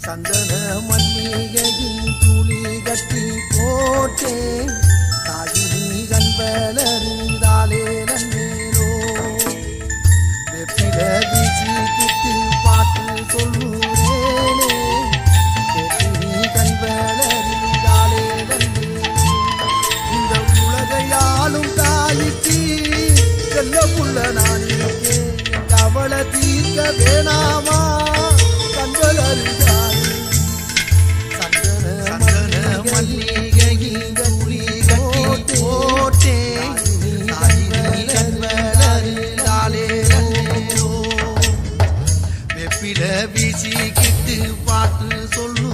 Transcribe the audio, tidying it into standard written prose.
சந்தன மல்லிகையின் துளி கட்டி போட்டேன் தாயினி கண்வலறிதாலே நன்னேனோ வெப்பில வீசி கிட்டு பாட்டு சொல்லுறேனே வெப்பினி கண்வலறிதாலே நன்னேனோ இந்த உலகையாளும் தாய்க்கு செல்ல புள்ள நான் இருக்கேன் கவலை தீர்க்க வேணாமா வீசி கிட்டு பாட்டு சொல்லு